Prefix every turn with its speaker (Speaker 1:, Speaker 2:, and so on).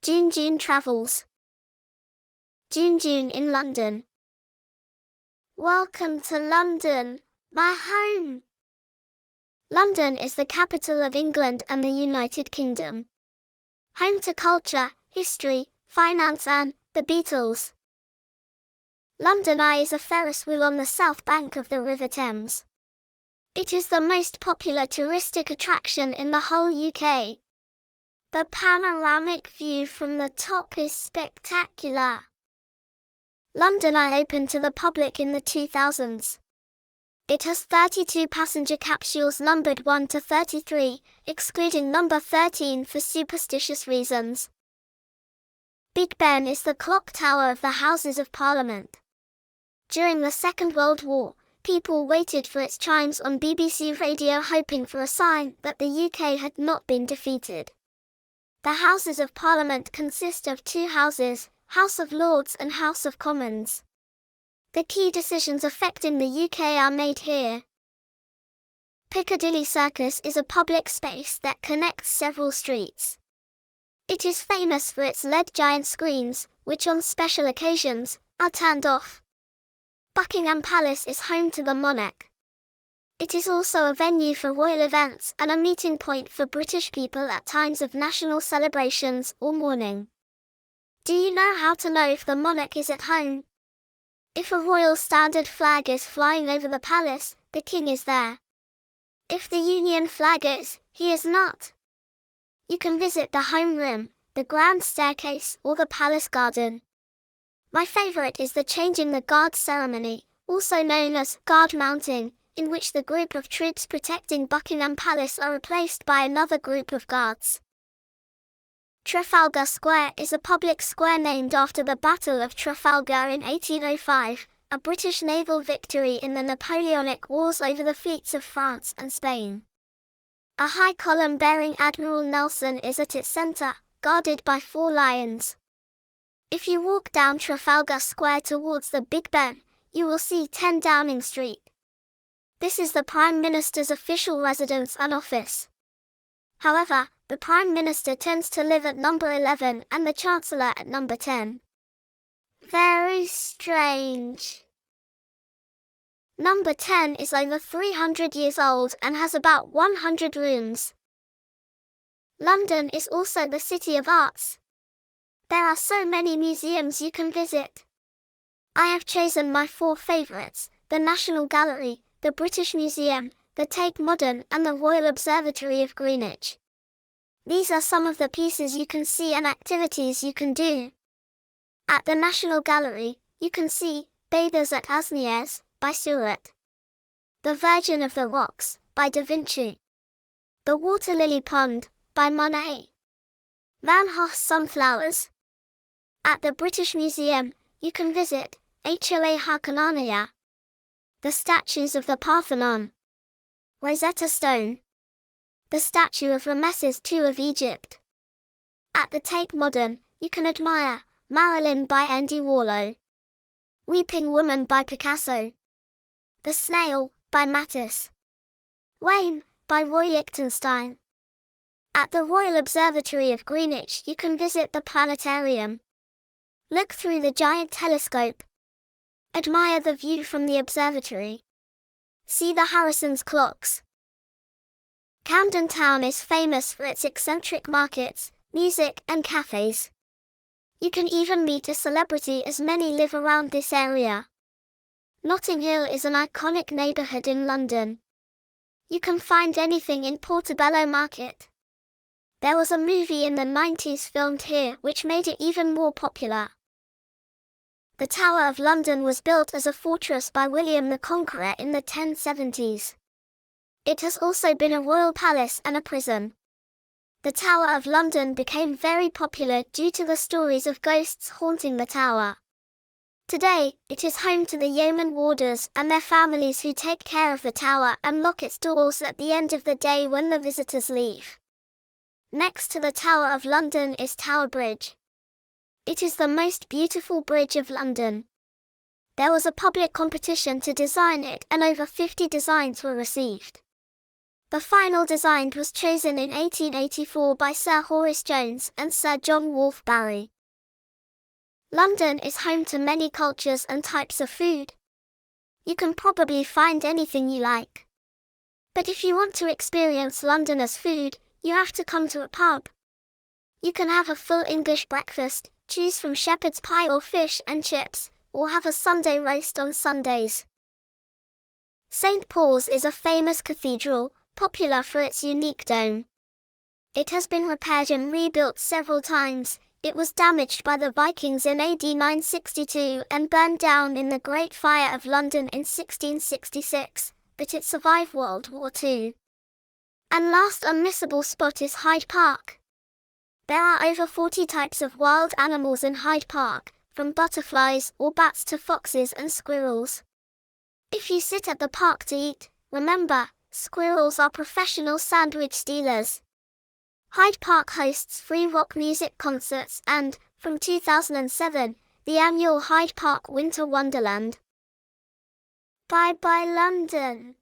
Speaker 1: DunDun Travels. DunDun in London. Welcome to London, my home. London is the capital of England and the United Kingdom. Home to culture, history, finance and the Beatles. London Eye is a Ferris wheel on the south bank of the River Thames. It is the most popular touristic attraction in the whole UK. The panoramic view from the top is spectacular. London Eye opened to the public in the 2000s. It has 32 passenger capsules numbered 1 to 33, excluding number 13 for superstitious reasons. Big Ben is the clock tower of the Houses of Parliament. During the Second World War, people waited for its chimes on BBC Radio hoping for a sign that the UK had not been defeated. The Houses of Parliament consist of two houses, House of Lords and House of Commons. The key decisions affecting the UK are made here. Piccadilly Circus is a public space that connects several streets. It is famous for its LED giant screens, which on special occasions, are turned off. Buckingham Palace is home to the monarch. It is also a venue for royal events and a meeting point for British people at times of national celebrations or mourning. Do you know how to know if the monarch is at home? If a royal standard flag is flying over the palace, the king is there. If the Union flag is, he is not. You can visit the home room, the grand staircase or the palace garden. My favorite is the changing the guard ceremony, also known as guard mounting, in which the group of troops protecting Buckingham Palace are replaced by another group of guards. Trafalgar Square is a public square named after the Battle of Trafalgar in 1805, a British naval victory in the Napoleonic Wars over the fleets of France and Spain. A high column bearing Admiral Nelson is at its centre, guarded by 4 lions. If you walk down Trafalgar Square towards the Big Ben, you will see 10 Downing Street. This is the Prime Minister's official residence and office. However, the Prime Minister tends to live at number 11 and the Chancellor at number 10. Very strange. Number 10 is over 300 years old and has about 100 rooms. London is also the city of arts. There are so many museums you can visit. I have chosen my 4 favourites: the National Gallery, the British Museum, the Tate Modern and the Royal Observatory of Greenwich. These are some of the pieces you can see and activities you can do. At the National Gallery, you can see Bathers at Asnières, by Seurat. The Virgin of the Rocks, by Da Vinci. The Water Lily Pond, by Monet. Van Gogh's Sunflowers. At the British Museum, you can visit Hoa Harkonania. The statues of the Parthenon. Rosetta Stone. The statue of Ramesses II of Egypt. At the Tate Modern, you can admire Marilyn by Andy Warhol. Weeping Woman by Picasso. The Snail, by Matisse. Wayne, by Roy Lichtenstein. At the Royal Observatory of Greenwich you can visit the planetarium. Look through the giant telescope. Admire the view from the observatory. See the Harrison's clocks. Camden Town is famous for its eccentric markets, music and cafes. You can even meet a celebrity as many live around this area. Notting Hill is an iconic neighbourhood in London. You can find anything in Portobello Market. There was a movie in the 90s filmed here which made it even more popular. The Tower of London was built as a fortress by William the Conqueror in the 1070s. It has also been a royal palace and a prison. The Tower of London became very popular due to the stories of ghosts haunting the tower. Today, it is home to the yeoman warders and their families who take care of the tower and lock its doors at the end of the day when the visitors leave. Next to the Tower of London is Tower Bridge. It is the most beautiful bridge of London. There was a public competition to design it and over 50 designs were received. The final design was chosen in 1884 by Sir Horace Jones and Sir John Wolfe Barry. London is home to many cultures and types of food. You can probably find anything you like. But if you want to experience Londoners' food, you have to come to a pub. You can have a full English breakfast, choose from shepherd's pie or fish and chips, or have a Sunday roast on Sundays. St. Paul's is a famous cathedral, popular for its unique dome. It has been repaired and rebuilt several times. It was damaged by the Vikings in AD 962 and burned down in the Great Fire of London in 1666, but it survived World War II. And last unmissable spot is Hyde Park. There are over 40 types of wild animals in Hyde Park, from butterflies or bats to foxes and squirrels. If you sit at the park to eat, remember, squirrels are professional sandwich stealers. Hyde Park hosts free rock music concerts and, from 2007, the annual Hyde Park Winter Wonderland. Bye bye London.